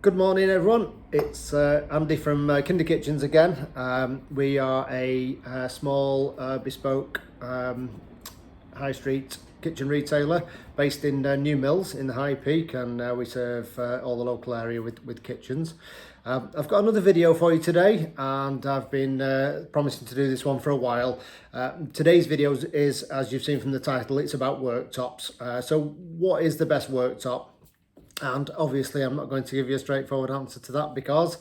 Good morning, everyone. It's Andy from Kinder Kitchens again. We are a small bespoke high street kitchen retailer based in New Mills in the High Peak, and we serve all the local area with kitchens. I've got another video for you today, and I've been promising to do this one for a while. Today's video is, as you've seen from the title, it's about worktops. So what is the best worktop? And obviously I'm not going to give you a straightforward answer to that because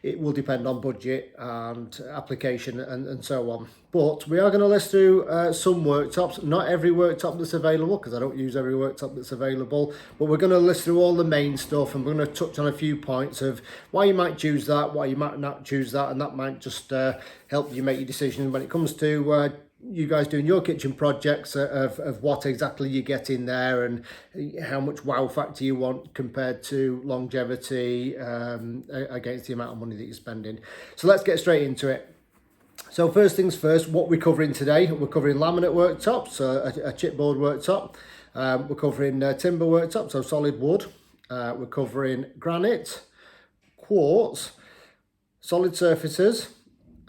it will depend on budget and application and so on. But we are going to list through some worktops, not every worktop that's available because I don't use every worktop that's available, but we're going to list through all the main stuff, and we're going to touch on a few points of why you might choose that, why you might not choose that, and that might just help you make your decision when it comes to you guys doing your kitchen projects of what exactly you get in there and how much wow factor you want compared to longevity against the amount of money that you're spending. So let's get straight into it. So first things first, what we're covering today, we're covering laminate worktops, a chipboard worktop. We're covering timber worktop, so solid wood. We're covering granite, quartz, solid surfaces.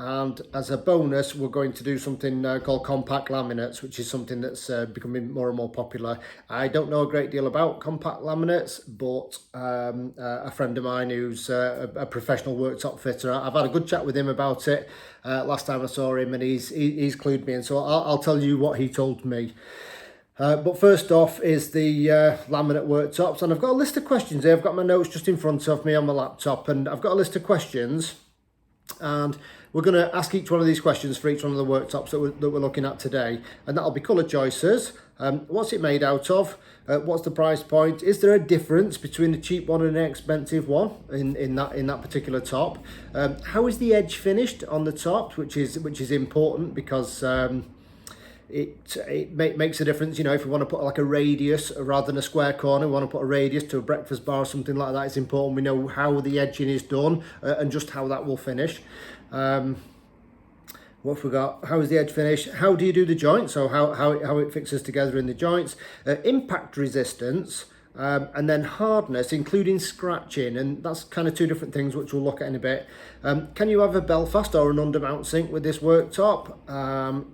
And as a bonus, we're going to do something called compact laminates, which is something that's becoming more and more popular. I don't know a great deal about compact laminates, but a friend of mine who's a professional worktop fitter, I've had a good chat with him about it last time I saw him, and he's clued me in. So I'll tell you what he told me. But first off is the laminate worktops, and I've got a list of questions here. I've got my notes just in front of me on my laptop, and I've got a list of questions, and we're going to ask each one of these questions for each one of the worktops that we're looking at today, and that'll be colour choices. What's it made out of? What's the price point? Is there a difference between a cheap one and an expensive one in that particular top? How is the edge finished on the top, which is important because it makes a difference. You know, if we want to put like a radius rather than a square corner, we want to put a radius to a breakfast bar or something like that. It's important we know how the edging is done and just how that will finish. What have we got? How is the edge finish? How do you do the joint? So how it fixes together in the joints. Impact resistance. And then hardness, including scratching, and that's kind of two different things which we'll look at in a bit. Can you have a Belfast or an undermount sink with this worktop?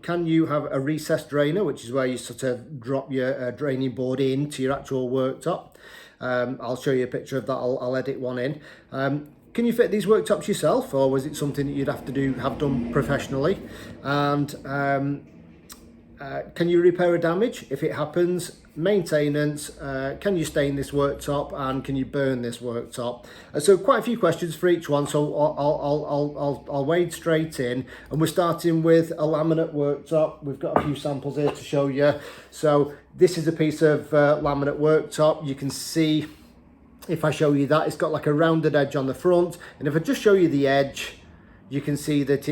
Can you have a recessed drainer, which is where you sort of drop your draining board into your actual worktop? I'll show you a picture of that. I'll edit one in. Can you fit these worktops yourself, or was it something that you'd have to have done professionally? And can you repair a damage if it happens? Maintenance, can you stain this worktop, and can you burn this worktop? So quite a few questions for each one, so I'll wade straight in, and we're starting with a laminate worktop. We've got a few samples here to show you. So this is a piece of laminate worktop. You can see, if I show you that, it's got like a rounded edge on the front, and if I just show you the edge, you can see that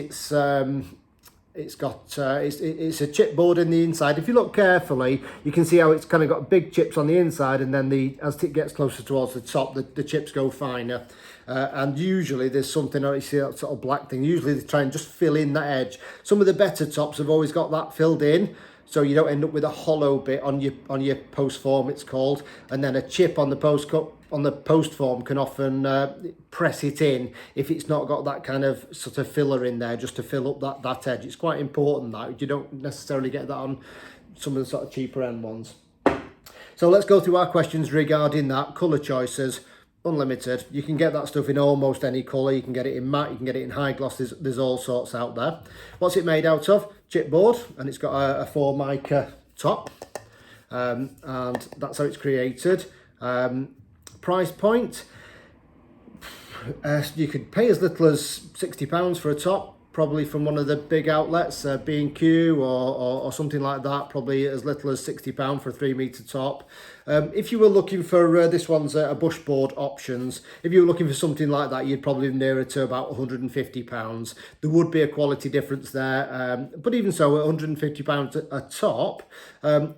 it's got it's a chipboard in the inside. If you look carefully, you can see how it's kind of got big chips on the inside, and then as it gets closer towards the top, the chips go finer. And usually there's something, you see that sort of black thing, usually they try and just fill in that edge. Some of the better tops have always got that filled in, so you don't end up with a hollow bit on your post form, it's called, and then a chip on the post form can often press it in if it's not got that kind of sort of filler in there just to fill up that edge. It's quite important that you don't necessarily get that on some of the sort of cheaper end ones. So let's go through our questions regarding that. Colour choices, unlimited. You can get that stuff in almost any colour. You can get it in matte, you can get it in high gloss. There's all sorts out there. What's it made out of? Chipboard, and it's got a 4 mica top, and that's how it's created. Price point, you could pay as little as £60 for a top, probably from one of the big outlets, B&Q or something like that, probably as little as £60 for a 3 metre top. If you were looking for, this one's a bushboard options, if you were looking for something like that, you'd probably be nearer to about £150. There would be a quality difference there, but even so, at £150 a top,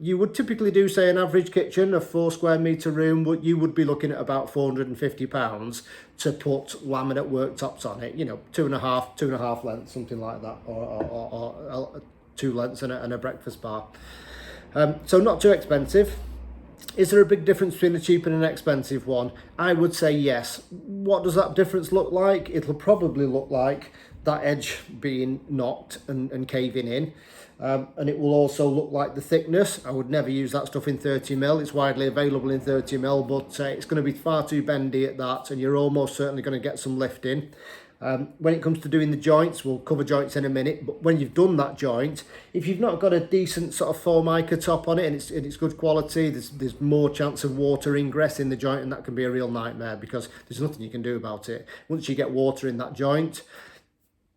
you would typically do, say, an average kitchen, a 4 square metre room, you would be looking at about £450 to put laminate worktops on it, you know, two and a half lengths, something like that, or 2 lengths and a breakfast bar. So not too expensive. Is there a big difference between a cheap and an expensive one? I would say yes. What does that difference look like? It'll probably look like that edge being knocked and caving in. And it will also look like the thickness. I would never use that stuff in 30mm. It's widely available in 30mm, but it's going to be far too bendy at that, and you're almost certainly going to get some lifting. When it comes to doing the joints, we'll cover joints in a minute, but when you've done that joint, if you've not got a decent sort of formica top on it and it's good quality, there's more chance of water ingress in the joint, and that can be a real nightmare because there's nothing you can do about it. Once you get water in that joint,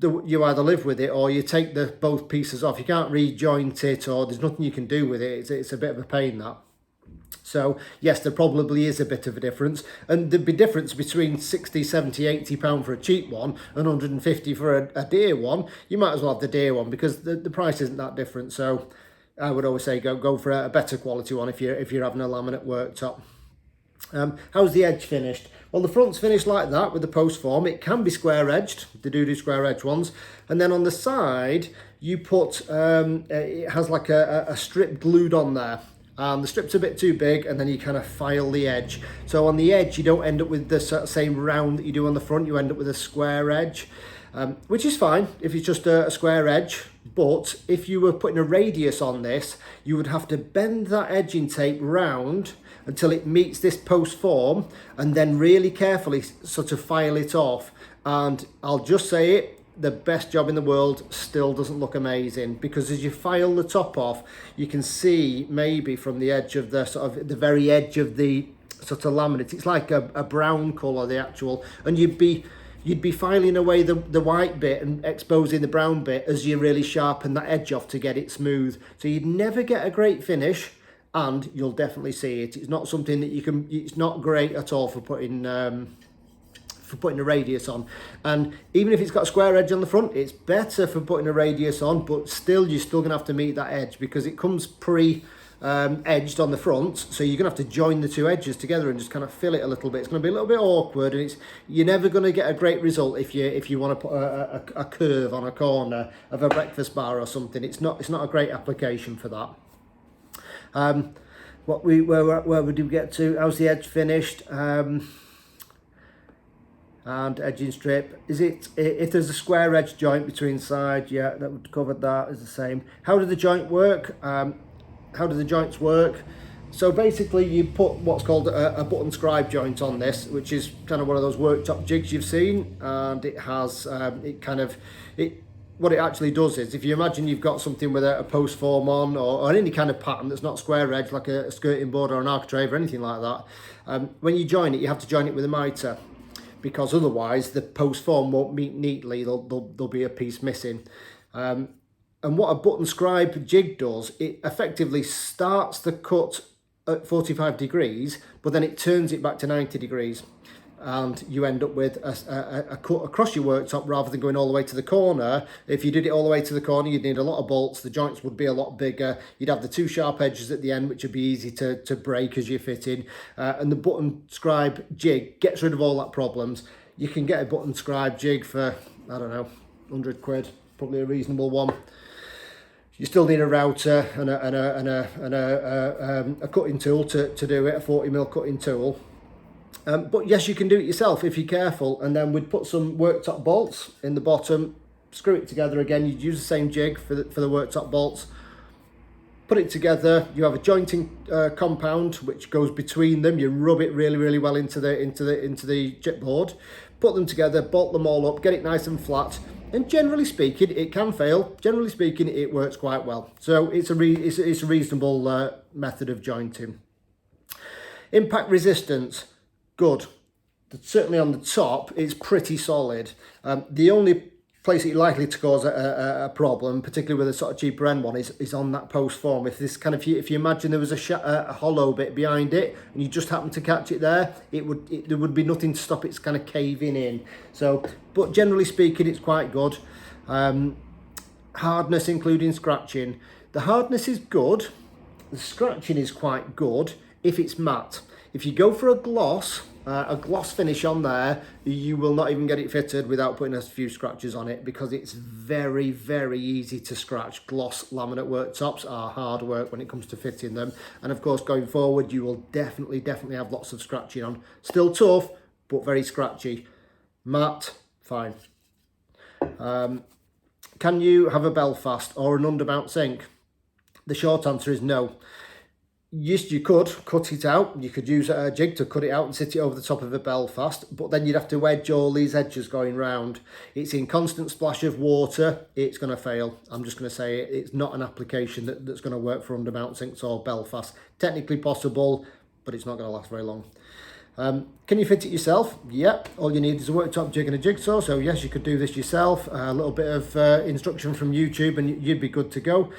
you either live with it or you take both pieces off. You can't rejoint it, or there's nothing you can do with it. It's a bit of a pain, that. So yes, there probably is a bit of a difference, and there'd be difference between 60, 70, 80 pound for a cheap one and 150 for a dear one. You might as well have the dear one because the price isn't that different. So I would always say go for a better quality one if you're having a laminate worktop. How's the edge finished? Well, the front's finished like that with the post form. It can be square edged, the do square edge ones, and then on the side you put it has like a strip glued on there. The strip's a bit too big, and then you kind of file the edge. So on the edge, you don't end up with the same round that you do on the front. You end up with a square edge, which is fine if it's just a square edge. But if you were putting a radius on this, you would have to bend that edging tape round until it meets this post form, and then really carefully sort of file it off. And I'll just say it, the best job in the world still doesn't look amazing, because as you file the top off, you can see maybe from the edge of the sort of the very edge of the sort of laminate, it's like a brown colour, the actual, and you'd be filing away the white bit and exposing the brown bit as you really sharpen that edge off to get it smooth. So you'd never get a great finish, and you'll definitely see it. It's not something that you can, it's not great at all for putting a radius on. And even if it's got a square edge on the front, it's better for putting a radius on, but still you're still gonna have to meet that edge because it comes edged on the front, so you're gonna have to join the two edges together and just kind of fill it a little bit. It's gonna be a little bit awkward, and you're never gonna get a great result if you want to put a curve on a corner of a breakfast bar or something. It's not a great application for that. Where would we get to? How's the edge finished? And edging strip, if there's a square edge joint between sides, yeah, that would cover that, is the same. How do the joint work? How do the joints work? So basically you put what's called a button scribe joint on this, which is kind of one of those worktop jigs you've seen, and it has what it actually does is, if you imagine you've got something with a post form on, or any kind of pattern that's not square edge, like a skirting board or an architrave or anything like that, when you join it, you have to join it with a mitre, because otherwise the post form won't meet neatly. There'll be a piece missing. And what a button scribe jig does, it effectively starts the cut at 45 degrees, but then it turns it back to 90 degrees. And you end up with a cut across your worktop rather than going all the way to the corner. If you did it all the way to the corner, you'd need a lot of bolts. The joints would be a lot bigger. You'd have the two sharp edges at the end, which would be easy to break as you're fitting. And the button scribe jig gets rid of all that problems. You can get a button scribe jig for, I don't know, 100 quid, probably a reasonable one. You still need a router and a cutting tool to do it, a 40mm cutting tool. But yes, you can do it yourself if you're careful, and then we'd put some worktop bolts in the bottom, screw it together again. You'd use the same jig for the worktop bolts, put it together. You have a jointing compound which goes between them. You rub it really well into the chipboard, put them together, bolt them all up, get it nice and flat. And generally speaking, it can fail. Generally speaking, it works quite well. So it's a reasonable method of jointing. Impact resistance. Good. Certainly on the top, it's pretty solid. The only place that you're likely to cause a problem, particularly with a sort of cheaper end one, is on that post form. If this kind of, if you imagine there was a hollow bit behind it and you just happen to catch it there, there would be nothing to stop it kind of caving in. So, but generally speaking, it's quite good. Hardness, including scratching. The hardness is good. The scratching is quite good if it's matte. If you go for a gloss, A gloss finish on there, you will not even get it fitted without putting a few scratches on it, because it's very, very easy to scratch. Gloss laminate worktops are hard work when it comes to fitting them. And of course, going forward, you will definitely have lots of scratching on. Still tough, but very scratchy. Matte, fine. Can you have a Belfast or an undermount sink? The short answer is no. Yes, you could cut it out. You could use a jig to cut it out and sit it over the top of a Belfast, but then you'd have to wedge all these edges going round. It's in constant splash of water. It's going to fail. I'm just going to say it. It's not an application that's going to work for undermount sinks or Belfast. Technically possible, but it's not going to last very long. Can you fit it yourself? Yep, all you need is a worktop jig and a jigsaw, so yes, you could do this yourself. A little bit of instruction from YouTube and you'd be good to go.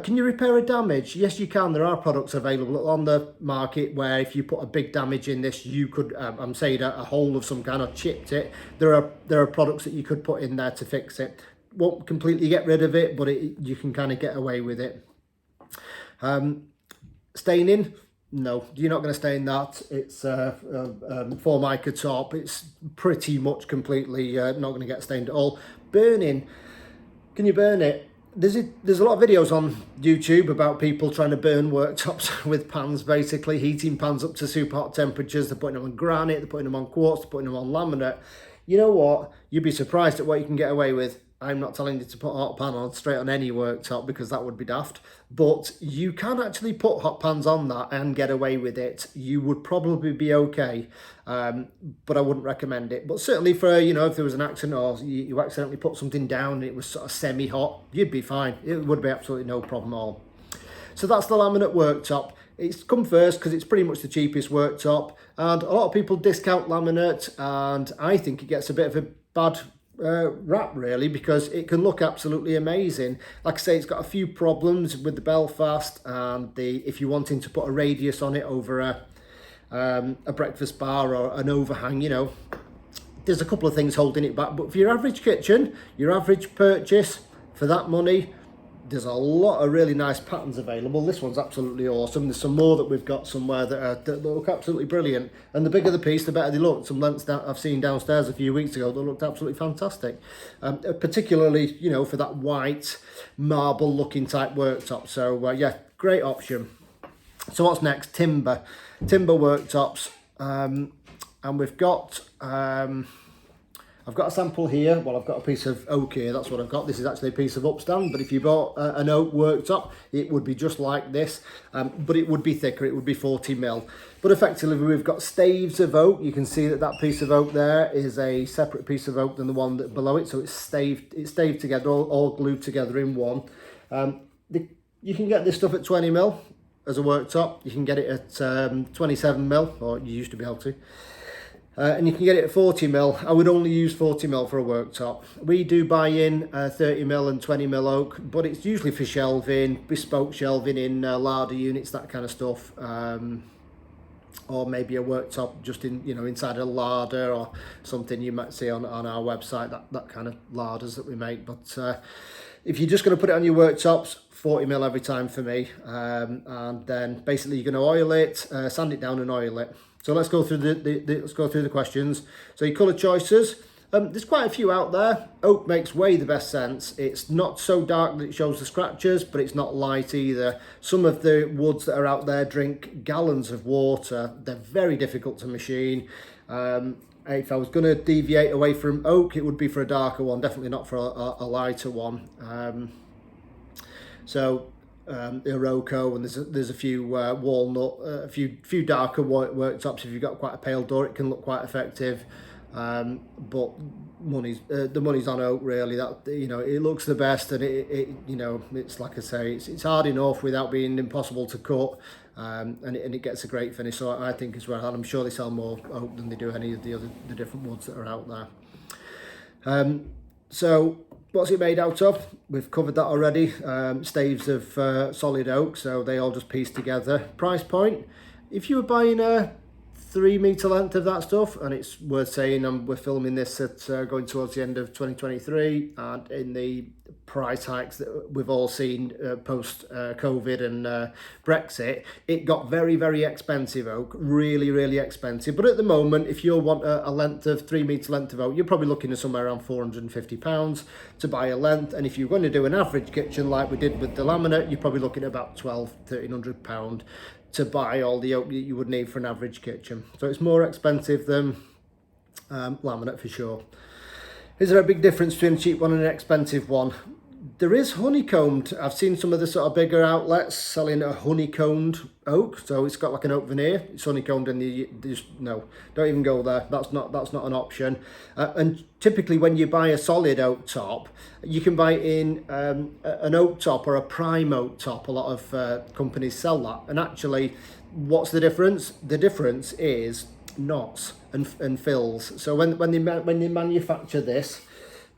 Can you repair a damage? Yes, you can. There are products available on the market where if you put a big damage in this, you could, I'm saying a hole of some kind, or chipped it. There are products that you could put in there to fix it. Won't completely get rid of it, but you can kind of get away with it. Staining? No, you're not going to stain that. It's Formica top. It's pretty much completely not going to get stained at all. Burning, can you burn it? There's a lot of videos on YouTube about people trying to burn worktops with pans, basically heating pans up to super hot temperatures. They're putting them on granite, they're putting them on quartz, they're putting them on laminate. You know what? You'd be surprised at what you can get away with. I'm not telling you to put a hot pan on straight on any worktop, because that would be daft. But you can actually put hot pans on that and get away with it. You would probably be okay, but I wouldn't recommend it. But certainly for, you know, if there was an accident or you accidentally put something down and it was sort of semi-hot, you'd be fine. It would be absolutely no problem at all. So that's the laminate worktop. It's come first because it's pretty much the cheapest worktop, and a lot of people discount laminate, and I think it gets a bit of a bad rap really, because it can look absolutely amazing. Like I say, it's got a few problems with the Belfast, and if you're wanting to put a radius on it over a breakfast bar or an overhang, you know, there's a couple of things holding it back. But for your average kitchen, your average purchase, for that money, there's a lot of really nice patterns available. This one's absolutely awesome. There's some more that we've got somewhere that look absolutely brilliant. And the bigger the piece, the better they look. Some lengths that I've seen downstairs a few weeks ago that looked absolutely fantastic. Particularly, you know, for that white marble looking type worktop. So yeah, great option. So what's next? Timber worktops. And we've got... I've got a sample here. Well, I've got a piece of oak here. That's what I've got. This is actually a piece of upstand, but if you bought an oak worktop, it would be just like this, but it would be thicker. It would be 40mm. But effectively, we've got staves of oak. You can see that piece of oak there is a separate piece of oak than the one that below it. So it's staved together, all glued together in one. You can get this stuff at 20mm as a worktop. You can get it at 27mm, or you used to be able to. And you can get it at 40mm. I would only use 40mm for a worktop. We do buy in 30mm and 20mm oak, but it's usually for shelving, bespoke shelving in larder units, that kind of stuff. Or maybe a worktop just in, you know, inside a larder or something you might see on our website, that kind of larders that we make. But if you're just going to put it on your worktops, 40mm every time for me. And then basically you're going to oil it, sand it down and oil it. So let's go through the questions. So your colour choices. There's quite a few out there. Oak makes way the best sense. It's not so dark that it shows the scratches, but it's not light either. Some of the woods that are out there drink gallons of water. They're very difficult to machine. If I was going to deviate away from oak, it would be for a darker one, definitely not for a lighter one. Iroko, and there's a few walnut, a few darker worktops. If you've got quite a pale door, it can look quite effective. But the money's on oak really. That, you know, it looks the best, and it you know, it's like I say, it's hard enough without being impossible to cut, and it gets a great finish. So I think as well, and I'm sure they sell more oak than they do any of the different woods that are out there. So what's it made out of? We've covered that already. Staves of solid oak, so they all just piece together. Price point, if you were buying a 3 metre length of that stuff, and it's worth saying we're filming this at going towards the end of 2023, and in the price hikes that we've all seen post COVID and Brexit, it got very, very expensive oak, really expensive. But at the moment, if you want a length of 3 metre length of oak, you're probably looking at somewhere around £450 to buy a length, and if you're going to do an average kitchen like we did with the laminate, you're probably looking at about £1,200-1,300 to buy all the oak that you would need for an average kitchen. So it's more expensive than laminate for sure. Is there a big difference between a cheap one and an expensive one? There is honeycombed. I've seen some of the sort of bigger outlets selling a honeycombed oak. So it's got like an oak veneer. It's honeycombed, and no, don't even go there. That's not an option. And typically, when you buy a solid oak top, you can buy it in an oak top or a prime oak top. A lot of companies sell that. And actually, what's the difference? The difference is knots and fills. So when they manufacture this,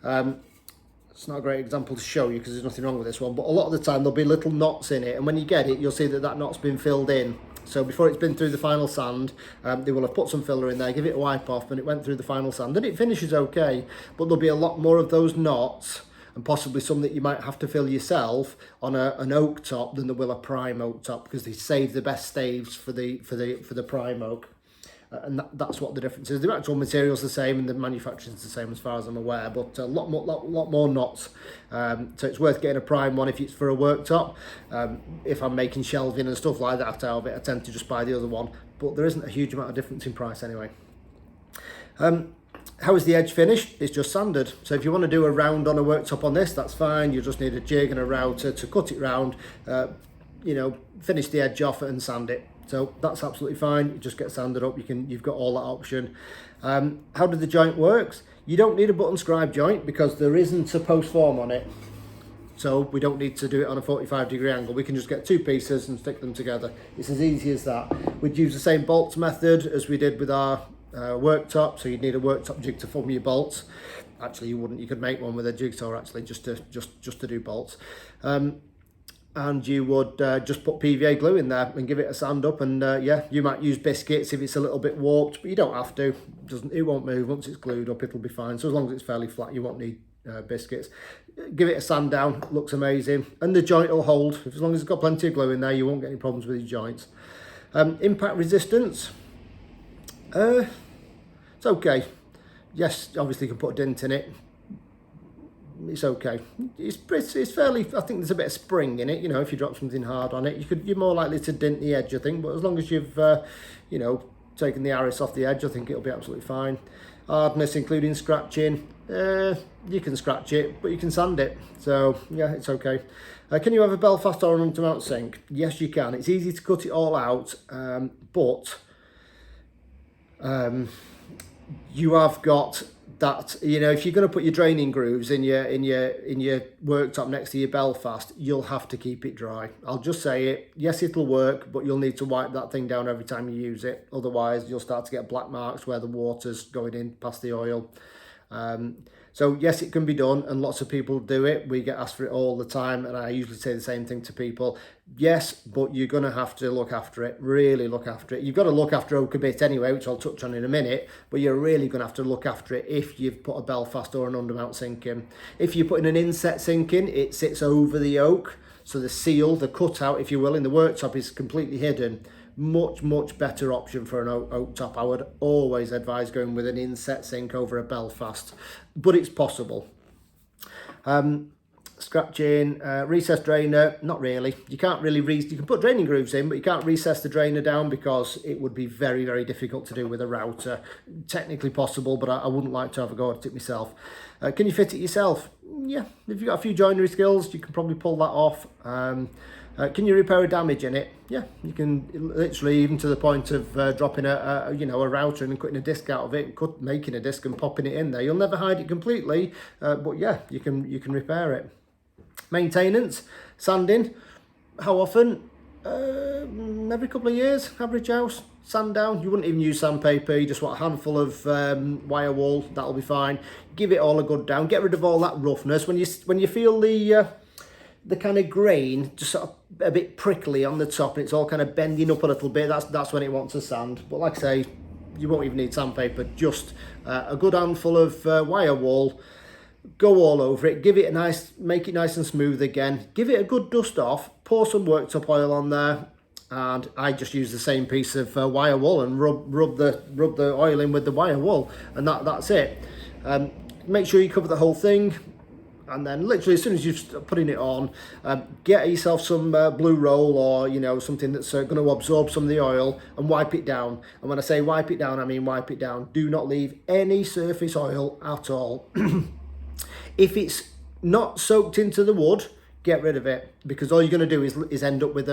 it's not a great example to show you because there's nothing wrong with this one, but a lot of the time there'll be little knots in it, and when you get it, you'll see that knot's been filled in. So before it's been through the final sand, they will have put some filler in there, give it a wipe off, and it went through the final sand, and it finishes okay, but there'll be a lot more of those knots, and possibly some that you might have to fill yourself on an oak top than there will a prime oak top, because they save the best staves for the prime oak. And that's what the difference is. The actual material's the same and the manufacturing's the same as far as I'm aware, but a lot more knots. So it's worth getting a prime one if it's for a worktop. If I'm making shelving and stuff like that out of it, I tend to just buy the other one. But there isn't a huge amount of difference in price anyway. How is the edge finished? It's just sanded. So if you want to do a round on a worktop on this, that's fine. You just need a jig and a router to cut it round, finish the edge off and sand it. So that's absolutely fine. You just get sanded up. You've got all that option. How do the joint works? You don't need a button scribe joint because there isn't a post form on it. So we don't need to do it on a 45-degree angle. We can just get two pieces and stick them together. It's as easy as that. We'd use the same bolts method as we did with our worktop. So you'd need a worktop jig to form your bolts. Actually, you wouldn't. You could make one with a jigsaw actually, just to do bolts. And you would just put PVA glue in there and give it a sand up, and you might use biscuits if it's a little bit warped, but you don't have to. It won't move once it's glued up. It'll be fine. So as long as it's fairly flat, you won't need biscuits. Give it a sand down. It looks amazing, and the joint will hold. As long as it's got plenty of glue in there, you won't get any problems with your joints. Impact resistance. It's okay. Yes, obviously you can put a dent in it. It's okay. It's fairly. I think there's a bit of spring in it. If you drop something hard on it, you're more likely to dent the edge, I think. But as long as you've, taken the arris off the edge, I think it'll be absolutely fine. Hardness, including scratching. You can scratch it, but you can sand it. So yeah, it's okay. Can you have a Belfast or an undermount sink? Yes, you can. It's easy to cut it all out, but you have got that, if you're going to put your draining grooves in your worktop next to your Belfast, you'll have to keep it dry. I'll just say it. Yes, it'll work, but you'll need to wipe that thing down every time you use it. Otherwise, you'll start to get black marks where the water's going in past the oil. So yes, it can be done, and lots of people do it. We get asked for it all the time, and I usually say the same thing to people. Yes, but you're going to have to look after it, really look after it. You've got to look after oak a bit anyway, which I'll touch on in a minute, but you're really going to have to look after it if you've put a Belfast or an undermount sink in. If you're putting an inset sink in, it sits over the oak, so the seal, the cutout, if you will, in the worktop is completely hidden. Much better option for an oak top. I would always advise going with an inset sink over a Belfast, but it's possible. Scratching, recessed drainer, not really. You can't really you can put draining grooves in, but you can't recess the drainer down because it would be very difficult to do with a router. Technically possible, but I wouldn't like to have a go at it myself. Can you fit it yourself? Yeah, if you've got a few joinery skills, you can probably pull that off. Can you repair a damage in it? Yeah, you can, literally, even to the point of dropping a router and cutting a disc out of it, making a disc and popping it in there. You'll never hide it completely, but yeah, you can repair it. Maintenance, sanding. How often? Every couple of years, average house. Sand down. You wouldn't even use sandpaper. You just want a handful of wire wool. That'll be fine. Give it all a good down. Get rid of all that roughness. When you feel the the kind of grain just sort of a bit prickly on the top, and it's all kind of bending up a little bit, that's when it wants to sand. But like I say, you won't even need sandpaper, just a good handful of wire wool. Go all over it, give it a nice, make it nice and smooth again, give it a good dust off, pour some worktop oil on there, and I just use the same piece of wire wool and rub the oil in with the wire wool, and that's it. Make sure you cover the whole thing, and then literally as soon as you're putting it on, get yourself some blue roll, or something that's going to absorb some of the oil, and wipe it down. And when I say wipe it down, I mean wipe it down. Do not leave any surface oil at all. If it's not soaked into the wood, get rid of it, because all you're going to do is end up with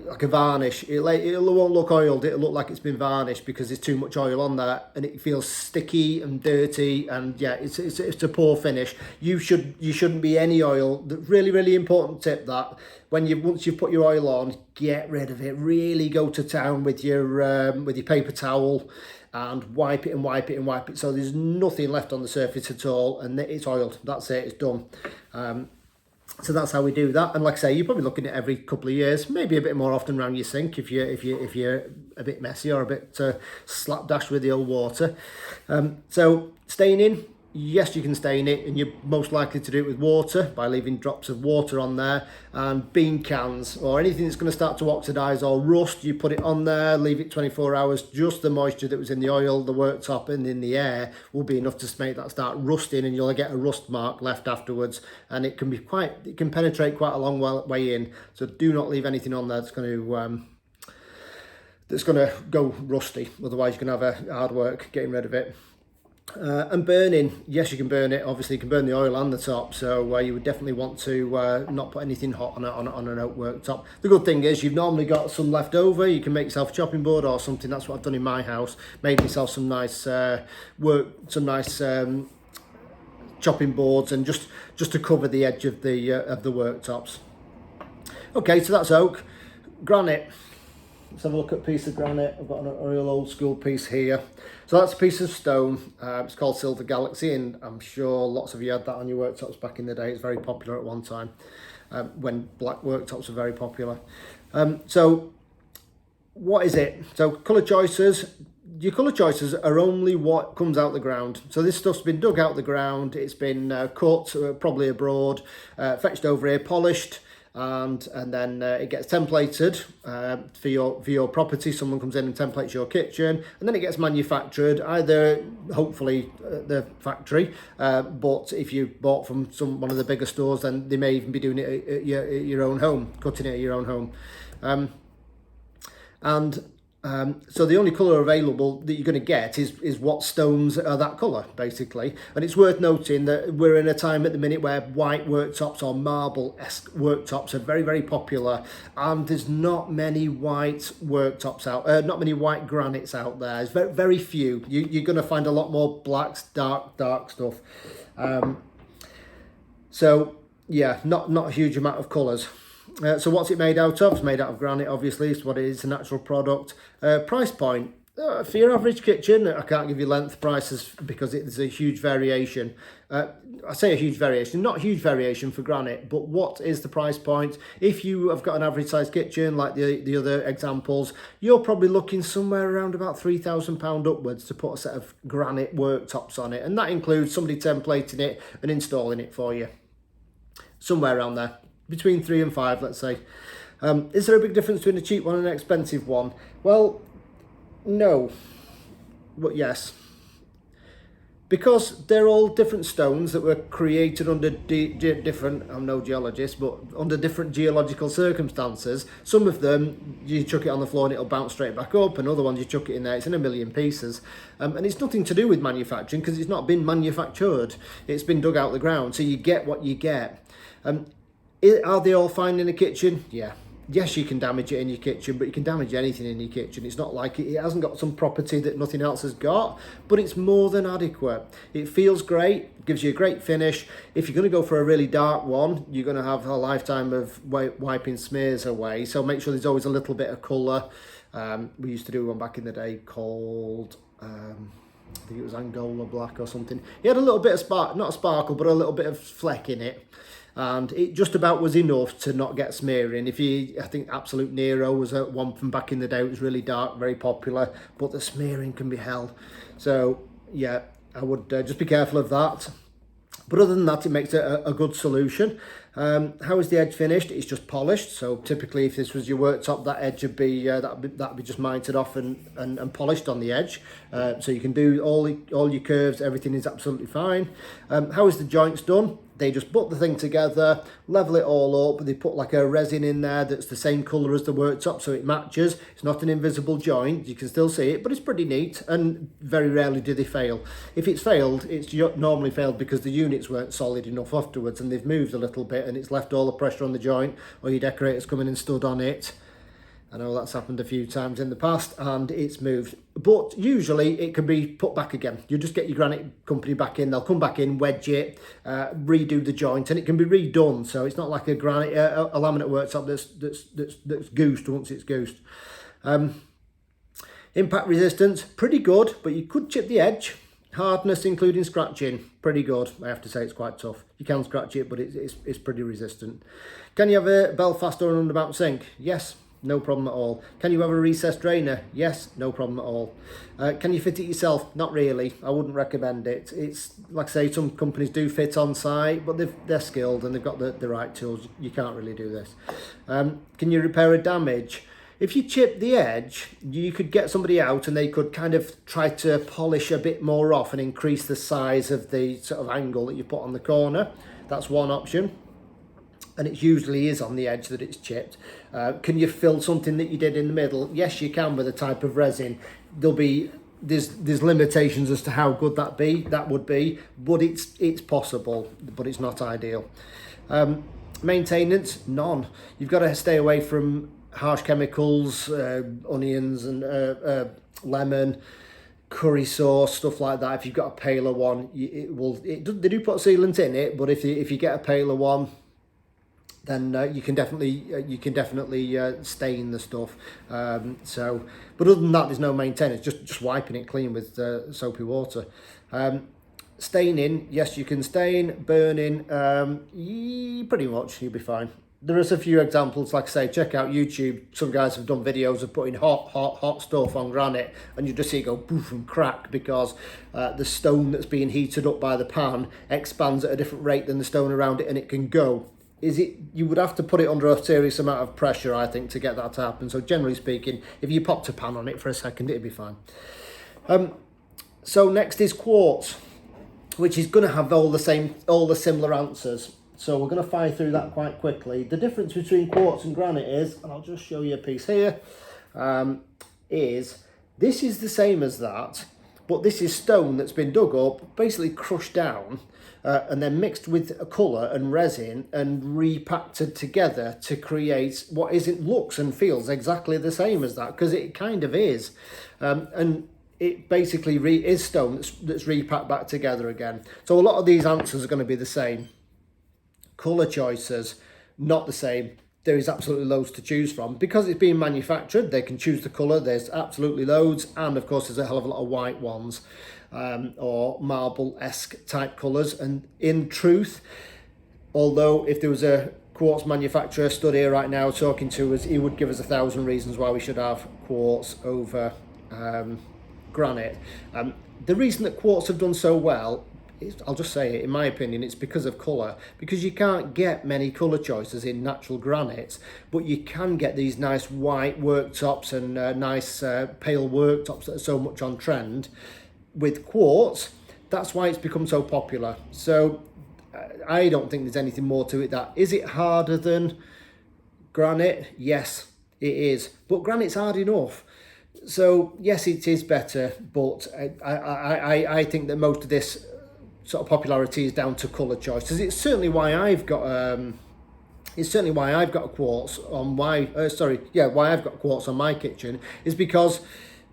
like a varnish. It won't look oiled, it'll look like it's been varnished because there's too much oil on there, and it feels sticky and dirty, and yeah, it's a poor finish. You shouldn't be any oil. The really important tip, that once you've put your oil on, get rid of it. Really go to town with your paper towel and wipe it so there's nothing left on the surface at all, and it's oiled. That's it, it's done. So that's how we do that. And like I say, you're probably looking at every couple of years, maybe a bit more often around your sink if you're a bit messy or a bit slapdash with the old water. So staining, yes, you can stain it, and you're most likely to do it with water by leaving drops of water on there. And bean cans or anything that's going to start to oxidize or rust, you put it on there, leave it 24 hours. Just the moisture that was in the oil, the worktop, and in the air will be enough to make that start rusting, and you'll get a rust mark left afterwards. And it can penetrate quite a long way in. So do not leave anything on there that's going to go rusty. Otherwise, you're going to have a hard work getting rid of it. And burning, yes, you can burn it. Obviously, you can burn the oil and the top, so you would definitely want to not put anything hot on an oak worktop. The good thing is you've normally got some left over. You can make yourself a chopping board or something. That's what I've done in my house. Made myself some nice chopping boards, and just to cover the edge of the worktops. Okay, so that's oak. Granite. Let's have a look at a piece of granite. I've got a real old school piece here. So that's a piece of stone. It's called Silver Galaxy, and I'm sure lots of you had that on your worktops back in the day. It's very popular at one time, when black worktops were very popular. So what is it? So colour choices. Your colour choices are only what comes out the ground. So this stuff's been dug out the ground. It's been cut, probably abroad, fetched over here, polished, and then it gets templated for your property. Someone comes in and templates your kitchen, and then it gets manufactured, either hopefully at the factory, but if you bought from one of the bigger stores, then they may even be doing it at your own home, cutting it at your own home. So the only colour available that you're going to get is what stones are that colour, basically. And it's worth noting that we're in a time at the minute where white worktops or marble-esque worktops are very, very popular, and there's not many white worktops not many white granites out there. There's very, very few. You're going to find a lot more blacks, dark stuff. So yeah, not a huge amount of colours. So what's it made out of? It's made out of granite, obviously. It's what it is, a natural product. Price point. For your average kitchen, I can't give you length prices because it's a huge variation. I say a huge variation, not a huge variation for granite, but what is the price point? If you have got an average sized kitchen like the other examples, you're probably looking somewhere around about £3,000 upwards to put a set of granite worktops on it. And that includes somebody templating it and installing it for you. Somewhere around there. Between 3 and 5, let's say. Is there a big difference between a cheap one and an expensive one? Well, no, but yes. Because they're all different stones that were created under different, I'm no geologist, but under different geological circumstances. Some of them, you chuck it on the floor and it'll bounce straight back up, and other ones you chuck it in there, it's in a million pieces. And it's nothing to do with manufacturing, because it's not been manufactured. It's been dug out the ground, so you get what you get. Are they all fine in the kitchen? Yeah. Yes, you can damage it in your kitchen, but you can damage anything in your kitchen. It's not like it hasn't got some property that nothing else has got, but it's more than adequate. It feels great, gives you a great finish. If you're going to go for a really dark one, you're going to have a lifetime of wiping smears away. So make sure there's always a little bit of colour. We used to do one back in the day called I think it was Angola black or something. He had a little bit of spark, not a sparkle, but a little bit of fleck in it. And it just about was enough to not get smearing. I think Absolute Nero was one from back in the day. It was really dark, very popular, but the smearing can be hell. So yeah, I would just be careful of that. But other than that, it makes it a good solution. How is the edge finished? It's just polished. So typically, if this was your worktop, that edge would be that'd be just mited off and polished on the edge. So you can do all your curves. Everything is absolutely fine. How is the joints done? They just put the thing together, level it all up. They put like a resin in there that's the same colour as the worktop, so it matches. It's not an invisible joint. You can still see it, but it's pretty neat. And very rarely do they fail. If it's failed, it's normally failed because the units weren't solid enough afterwards, and they've moved a little bit, and it's left all the pressure on the joint, or your decorator's come in and stood on it. I know that's happened a few times in the past and it's moved, but usually it can be put back again. You just get your granite company back in, they'll come back in, wedge it, redo the joint, and it can be redone. So it's not like a granite, a laminate worktop that's goosed once it's goosed. Impact resistance, pretty good, but you could chip the edge. Hardness, including scratching, pretty good. I have to say it's quite tough. You can scratch it, but it's pretty resistant. Can you have a Belfast or an undermount sink? Yes. No problem at all. Can you have a recessed drainer? Yes, no problem at all. Can you fit it yourself? Not really. I wouldn't recommend it. It's like I say, some companies do fit on site, but they're skilled and they've got the right tools. You can't really do this. Can you repair a damage? If you chip the edge, you could get somebody out and they could kind of try to polish a bit more off and increase the size of the sort of angle that you put on the corner. That's one option. And it usually is on the edge that it's chipped. Can you fill something that you did in the middle? Yes, you can with a type of resin. There's limitations as to how good that would be, but it's possible, but it's not ideal. Maintenance, none. You've got to stay away from harsh chemicals, onions and lemon, curry sauce, stuff like that. If you've got a paler one, they do put sealant in it, but if you get a paler one, then you can definitely stain the stuff. But other than that, there's no maintenance. Just wiping it clean with soapy water. Staining, yes, you can stain. Burning, pretty much you'll be fine. There is a few examples, like I say, check out YouTube. Some guys have done videos of putting hot stuff on granite, and you just see it go poof and crack because the stone that's being heated up by the pan expands at a different rate than the stone around it, and it can go. You would have to put it under a serious amount of pressure, I think, to get that to happen. So generally speaking, if you popped a pan on it for a second, it'd be fine. So next is quartz, which is going to have all the similar answers. So we're going to fire through that quite quickly. The difference between quartz and granite is, and I'll just show you a piece here, is this is the same as that, but this is stone that's been dug up, basically crushed down, and then mixed with a colour and resin and repacked together to create what looks and feels exactly the same as that, because it kind of is. And it basically is stone that's repacked back together again. So a lot of these answers are going to be the same. Colour choices, not the same. There is absolutely loads to choose from. Because it's being manufactured, they can choose the colour. There's absolutely loads. And of course, there's a hell of a lot of white ones. Or marble-esque type colours. And in truth, although if there was a quartz manufacturer stood here right now talking to us, he would give us 1,000 reasons why we should have quartz over granite. The reason that quartz have done so well, I'll just say it, in my opinion, it's because of colour. Because you can't get many colour choices in natural granites, but you can get these nice white worktops and nice pale worktops that are so much on trend. With quartz, that's why it's become so popular. So I don't think there's anything more to it. Is it harder than granite? Yes, it is. But granite's hard enough. So yes, it is better, but I think that most of this sort of popularity is down to colour choices. It's certainly why I've got a quartz on why I've got quartz on my kitchen, is because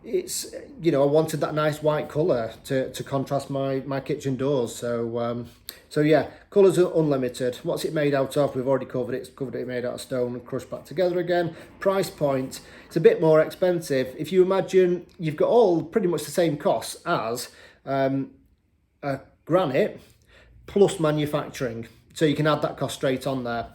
it's, I wanted that nice white colour to contrast my kitchen doors. So yeah, colours are unlimited. What's it made out of? We've already covered it. It's made out of stone and crushed back together again. Price point, it's a bit more expensive. If you imagine you've got all pretty much the same costs as granite plus manufacturing, so you can add that cost straight on there.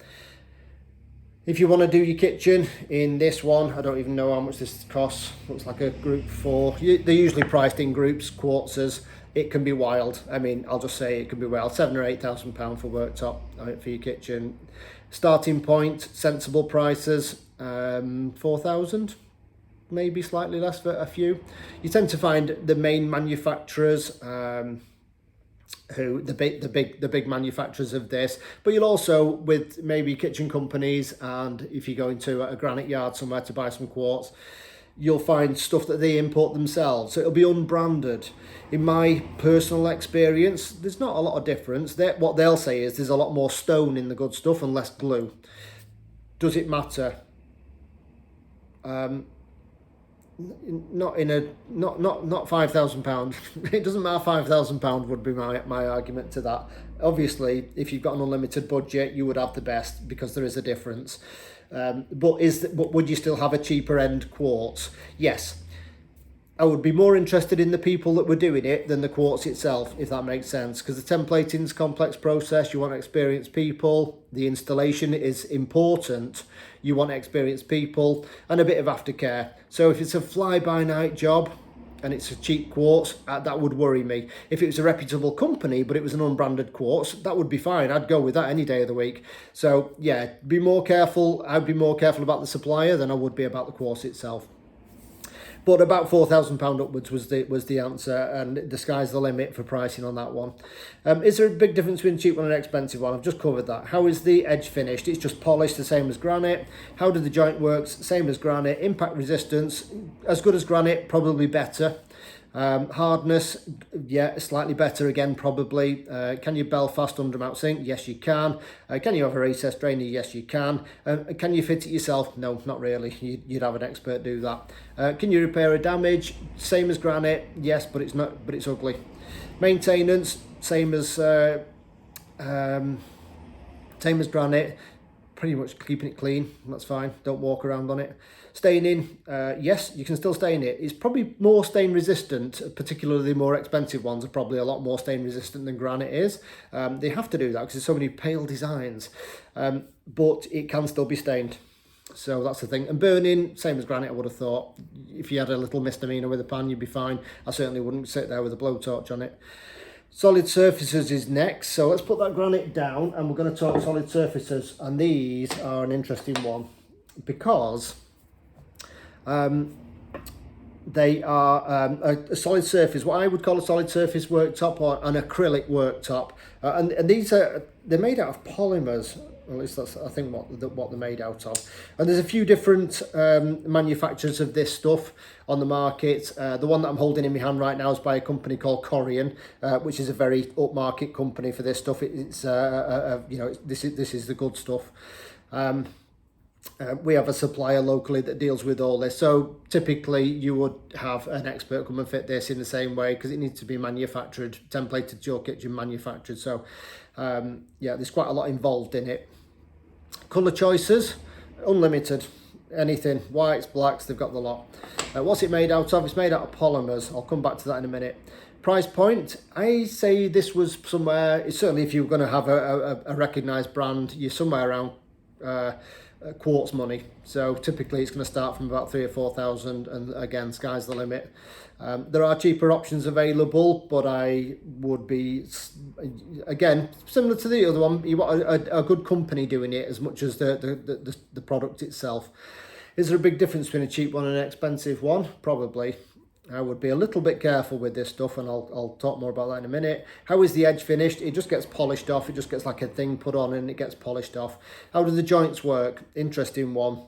If you want to do your kitchen in this one, I don't even know how much this costs. Looks like a group 4. They're usually priced in groups, quarters. It can be wild. I mean, I'll just say it can be wild. £7,000 or £8,000 for worktop for your kitchen. Starting point, sensible prices, 4,000, maybe slightly less for a few. You tend to find the main manufacturers. Who the big manufacturers of this, but you'll also, with maybe kitchen companies, and if you go into a granite yard somewhere to buy some quartz, you'll find stuff that they import themselves, so it'll be unbranded. In my personal experience, there's not a lot of difference. What they'll say is there's a lot more stone in the good stuff and less glue. Does it matter? Not £5,000. It doesn't matter. £5,000 would be my argument to that. Obviously, if you've got an unlimited budget, you would have the best, because there is a difference. But would you still have a cheaper end quartz? Yes. I would be more interested in the people that were doing it than the quartz itself, if that makes sense, because the templating is a complex process. You want experienced people. The installation is important. You want experienced people and a bit of aftercare. So if it's a fly-by-night job and it's a cheap quartz, that would worry me. If it was a reputable company but it was an unbranded quartz, that would be fine. I'd go with that any day of the week. So yeah, be more careful. I'd be more careful about the supplier than I would be about the quartz itself. But about £4,000 upwards was the answer, and the sky's the limit for pricing on that one. Is there a big difference between a cheap one and an expensive one? I've just covered that. How is the edge finished? It's just polished, the same as granite. How do the joint works? Same as granite. Impact resistance, as good as granite, probably better. Hardness, yeah, slightly better again, probably. Can you bell fast under mount sink? Yes, you can. Can you have a recessed drainer? Yes, you can. Can you fit it yourself? No, not really. You'd have an expert do that. Can you repair a damage? Same as granite, yes, but it's not. But it's ugly. Maintenance, same as granite. Pretty much keeping it clean, that's fine. Don't walk around on it. Staining, yes, you can still stain it. It's probably more stain resistant, particularly the more expensive ones are probably a lot more stain resistant than granite is. They have to do that because there's so many pale designs, but it can still be stained. So that's the thing. And burning, same as granite, I would have thought. If you had a little misdemeanor with a pan, you'd be fine. I certainly wouldn't sit there with a blowtorch on it. Solid surfaces is next, so let's put that granite down and we're going to talk solid surfaces, and these are an interesting one because they are a solid surface, what I would call a solid surface worktop, or an acrylic worktop, and these they're made out of polymers. At least that's, I think, what they're made out of. And there's a few different manufacturers of this stuff on the market. The one that I'm holding in my hand right now is by a company called Corian, which is a very upmarket company for this stuff. It's you know, this is the good stuff. We have a supplier locally that deals with all this, so typically you would have an expert come and fit this in the same way, because it needs to be manufactured, templated to your kitchen, manufactured. So yeah, there's quite a lot involved in it. Colour choices, unlimited. Anything, whites, blacks, they've got the lot. What's it made out of? It's made out of polymers. I'll come back to that in a minute. Price point, I say this was somewhere, certainly if you're going to have a recognised brand, you're somewhere around quartz money. So typically it's going to start from about 3,000 or 4,000, and again, sky's the limit. There are cheaper options available, but I would be, again, similar to the other one, you want a good company doing it as much as the product itself. Is there a big difference between a cheap one and an expensive one? Probably. I would be a little bit careful with this stuff, and I'll talk more about that in a minute. How is the edge finished? It just gets polished off. It just gets like a thing put on and it gets polished off. How do the joints work? Interesting one.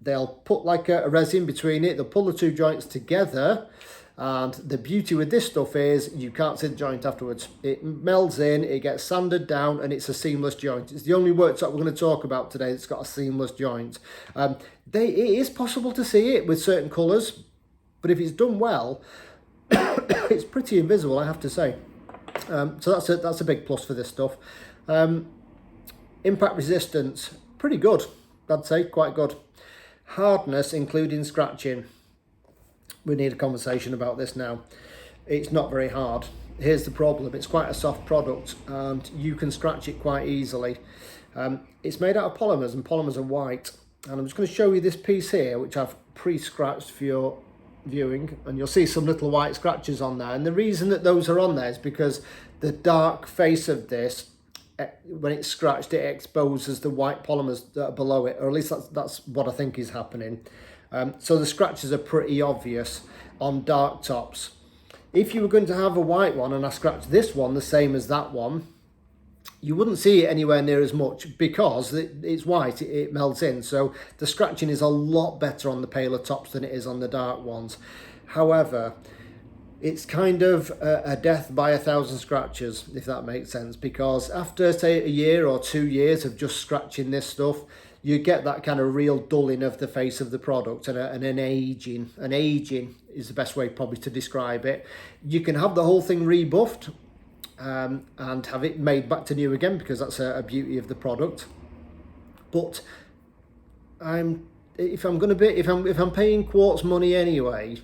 They'll put like a resin between it. They'll pull the two joints together. And the beauty with this stuff is you can't see the joint afterwards. It melds in, it gets sanded down, and it's a seamless joint. It's the only worktop we're going to talk about today that's got a seamless joint. It is possible to see it with certain colours, but if it's done well, it's pretty invisible, I have to say. So that's a big plus for this stuff. Impact resistance, pretty good. I'd say quite good. Hardness, including scratching. We need a conversation about this now. it's not very hard. Here's the problem, it's quite a soft product and you can scratch it quite easily. It's made out of polymers, and polymers are white, and I'm just going to show you this piece here which I've pre-scratched for your viewing, and you'll see some little white scratches on there, and the reason that those are on there is because the dark face of this, when it's scratched, it exposes the white polymers that are below it, or at least that's what I think is happening. So the scratches are pretty obvious on dark tops. If you were going to have a white one and I scratched this one the same as that one, you wouldn't see it anywhere near as much because it's white, it melts in. So the scratching is a lot better on the paler tops than it is on the dark ones. However, it's kind of a death by 1,000 scratches, if that makes sense, because after, say, a year or 2 years of just scratching this stuff, you get that kind of real dulling of the face of the product and an aging. An aging is the best way probably to describe it. You can have the whole thing rebuffed and have it made back to new again, because that's a beauty of the product. But if I'm paying quartz money anyway,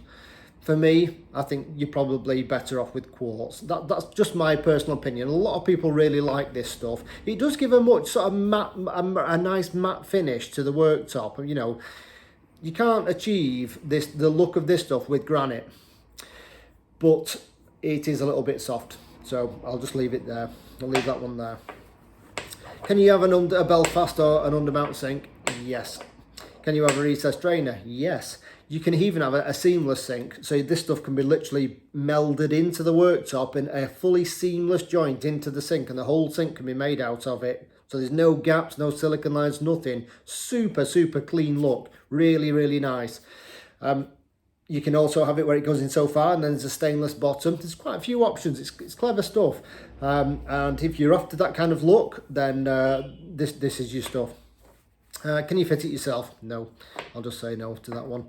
for me, I think you're probably better off with quartz. That's just my personal opinion. A lot of people really like this stuff. It does give a much sort of matte, a nice matte finish to the worktop. You know, you can't achieve the look of this stuff with granite, but it is a little bit soft. So I'll just leave it there. I'll leave that one there. Can you have a Belfast or an undermount sink? Yes. Can you have a recessed drainer? Yes. You can even have a seamless sink. So this stuff can be literally melded into the worktop in a fully seamless joint into the sink, and the whole sink can be made out of it. So there's no gaps, no silicone lines, nothing. Super, super clean look. Really, really nice. You can also have it where it goes in so far, and then there's a stainless bottom. There's quite a few options. It's clever stuff. And if you're after that kind of look, then this is your stuff. Can you fit it yourself? No. I'll just say no to that one.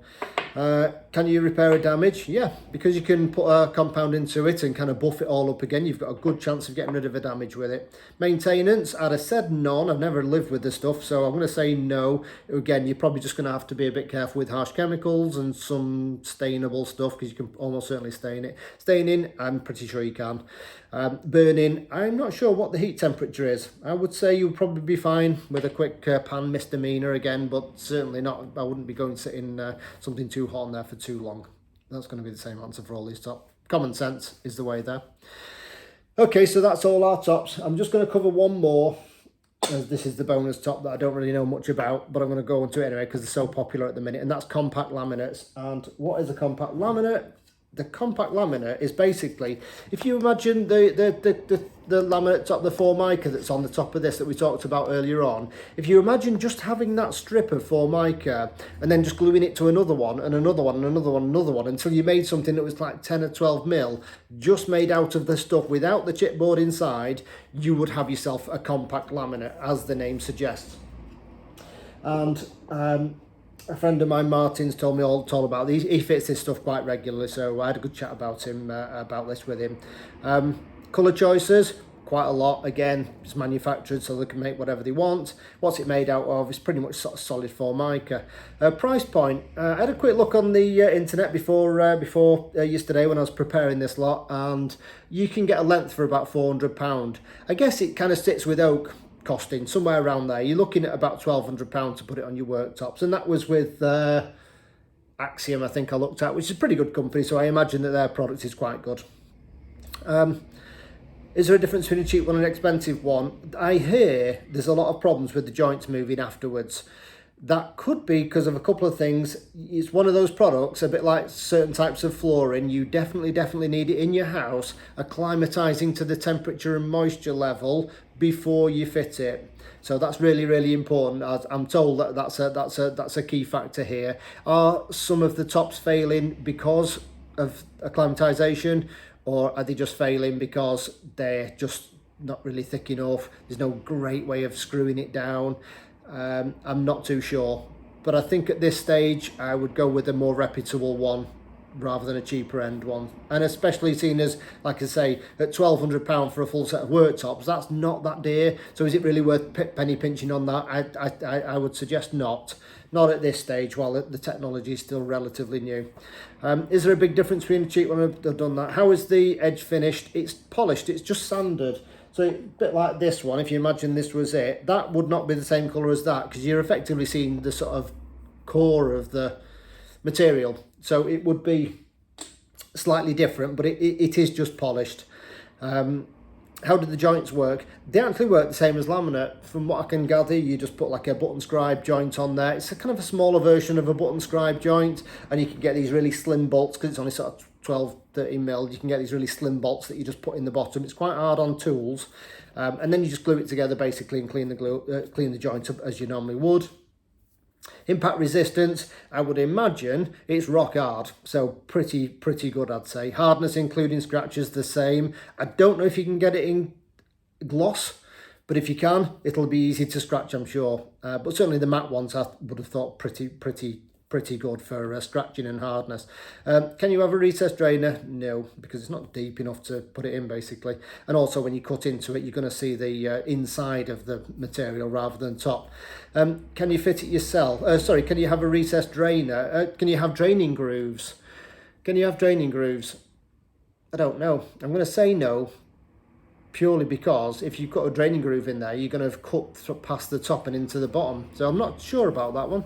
Can you repair a damage? Yeah, because you can put a compound into it and kind of buff it all up again. You've got a good chance of getting rid of a damage with it. Maintenance, I'd have said none. I've never lived with this stuff, so I'm going to say no. Again, you're probably just going to have to be a bit careful with harsh chemicals and some stainable stuff, because you can almost certainly stain it. Staining, I'm pretty sure you can. Burning, I'm not sure what the heat temperature is. I would say you'll probably be fine with a quick pan misdemeanor again, but certainly not. I wouldn't be going to sit in something too hot in there for too long. That's going to be the same answer for all these tops. Common sense is the way there. Okay, so that's all our tops. I'm just going to cover one more, as this is the bonus top that I don't really know much about, but I'm going to go into it anyway because they're so popular at the minute, and that's compact laminates. And what is a compact laminate? The compact laminate is basically, if you imagine the laminate top, the Formica that's on the top of this that we talked about earlier on, if you imagine just having that strip of Formica and then just gluing it to another one and another one and another one and another one until you made something that was like 10 or 12 mil, just made out of the stuff without the chipboard inside, you would have yourself a compact laminate, as the name suggests. And a friend of mine, Martin's, told me all about these. He fits this stuff quite regularly, so I had a good chat about him, about this with him. Colour choices, quite a lot. Again, it's manufactured so they can make whatever they want. What's it made out of? It's pretty much sort of solid Formica. Price point, I had a quick look on the internet before yesterday when I was preparing this lot, and you can get a length for about £400. I guess it kind of sits with oak costing somewhere around there. You're looking at about £1,200 to put it on your worktops, and that was with Axiom, I think I looked at, which is a pretty good company, so I imagine that their product is quite good. Is there a difference between a cheap one and an expensive one? I hear there's a lot of problems with the joints moving afterwards. That could be because of a couple of things. It's one of those products, a bit like certain types of flooring, you definitely need it in your house, acclimatizing to the temperature and moisture level before you fit it. So that's really, really important. I'm told that that's a key factor here. Are some of the tops failing because of acclimatization, or are they just failing because they're just not really thick enough? There's no great way of screwing it down. I'm not too sure, but I think at this stage I would go with a more reputable one rather than a cheaper end one. And especially seen as, like I say, at £1,200 for a full set of worktops, that's not that dear. So is it really worth penny pinching on that? I would suggest not. Not at this stage, while the technology is still relatively new. Is there a big difference between a cheap one and I've done that? How is the edge finished? It's polished, it's just sanded. So a bit like this one, if you imagine this was it, that would not be the same colour as that, because you're effectively seeing the sort of core of the material. So it would be slightly different, but it is just polished. How do the joints work? They actually work the same as laminate. From what I can gather, you just put like a button scribe joint on there. It's a kind of a smaller version of a button scribe joint, and you can get these really slim bolts, because it's only sort of 12, 13 mil. You can get these really slim bolts that you just put in the bottom. It's quite hard on tools. And then you just glue it together basically and clean the joint up as you normally would. Impact resistance, I would imagine it's rock hard, so pretty good, I'd say. Hardness including scratches the same. I don't know if you can get it in gloss, but if you can, it'll be easy to scratch, I'm sure. But certainly the matte ones I would have thought pretty good for scratching and hardness. Can you have a recessed drainer? No, because it's not deep enough to put it in basically. And also when you cut into it, you're going to see the inside of the material rather than top. Can you fit it yourself? Can you have a recessed drainer? Can you have draining grooves? Can you have draining grooves? I don't know. I'm going to say no, purely because if you cut a draining groove in there, you're going to have cut past the top and into the bottom. So I'm not sure about that one.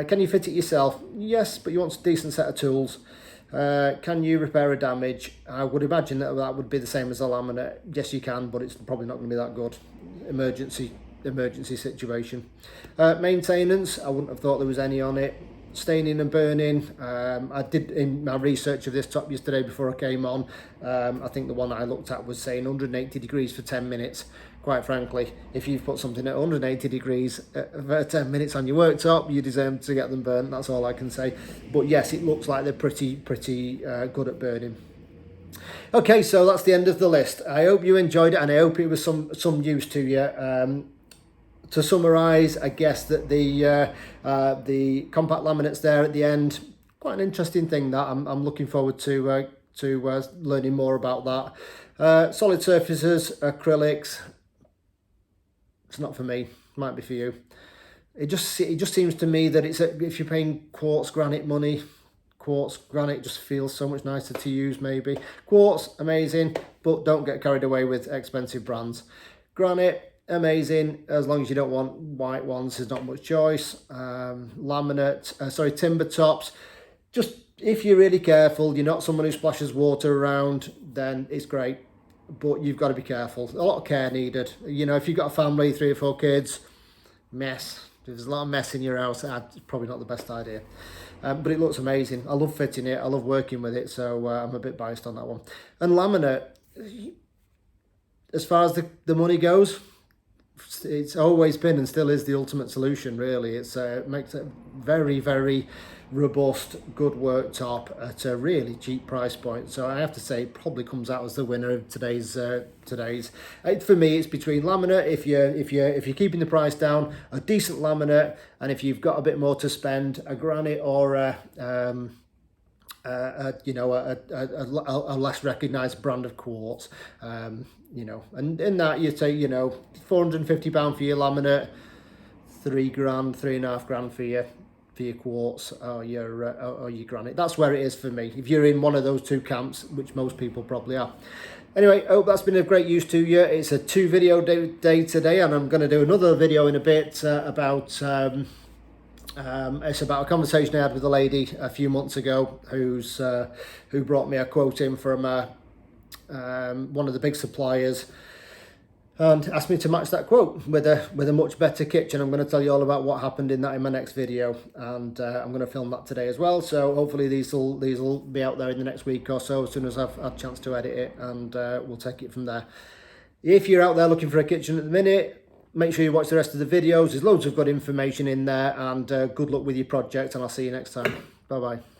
Can you fit it yourself? Yes, but you want a decent set of tools. Can you repair a damage? I would imagine that would be the same as a laminate. Yes, you can, but it's probably not going to be that good. Emergency situation. Maintenance, I wouldn't have thought there was any on it. Staining and burning, I did in my research of this top yesterday before I came on. I think the one I looked at was saying 180 degrees for 10 minutes. Quite frankly, if you've put something at 180 degrees for 10 minutes on your worktop, you deserve to get them burnt. That's all I can say. But yes, it looks like they're pretty good at burning. Okay, so that's the end of the list. I hope you enjoyed it, and I hope it was some use to you. To summarise, I guess that the compact laminates there at the end, quite an interesting thing that I'm looking forward to learning more about that. Solid surfaces, acrylics, it's not for me. Might be for you. It just seems to me that if you're paying quartz granite money, quartz granite just feels so much nicer to use. Maybe quartz, amazing, but don't get carried away with expensive brands. Granite, amazing, as long as you don't want white ones. There's not much choice. Timber tops, just if you're really careful, you're not someone who splashes water around, then it's great, but you've got to be careful. A lot of care needed. You know, if you've got a family, 3 or 4 kids, mess. If there's a lot of mess in your house, it's probably not the best idea. But it looks amazing. I love fitting it, I love working with it, so I'm a bit biased on that one. And laminate, as far as the money goes, it's always been and still is the ultimate solution, really. It makes a very robust, good worktop at a really cheap price point. So I have to say, it probably comes out as the winner of today's. For me, it's between laminate, if you're keeping the price down, a decent laminate, and if you've got a bit more to spend, a granite or a less recognised brand of quartz. And in that you say, £450 for your laminate, £3,500 for your quartz or your granite. That's where it is for me, if you're in one of those two camps, which most people probably are. Anyway, I hope that's been of great use to you. It's a 2 video day today, and I'm going to do another video in a bit about it's about a conversation I had with a lady a few months ago who brought me a quote in from one of the big suppliers and asked me to match that quote with a much better kitchen. I'm going to tell you all about what happened in my next video, and I'm going to film that today as well. So hopefully these will be out there in the next week or so, as soon as I've had a chance to edit it, and we'll take it from there. If you're out there looking for a kitchen at the minute, make sure you watch the rest of the videos. There's loads of good information in there, and good luck with your project, and I'll see you next time. Bye bye.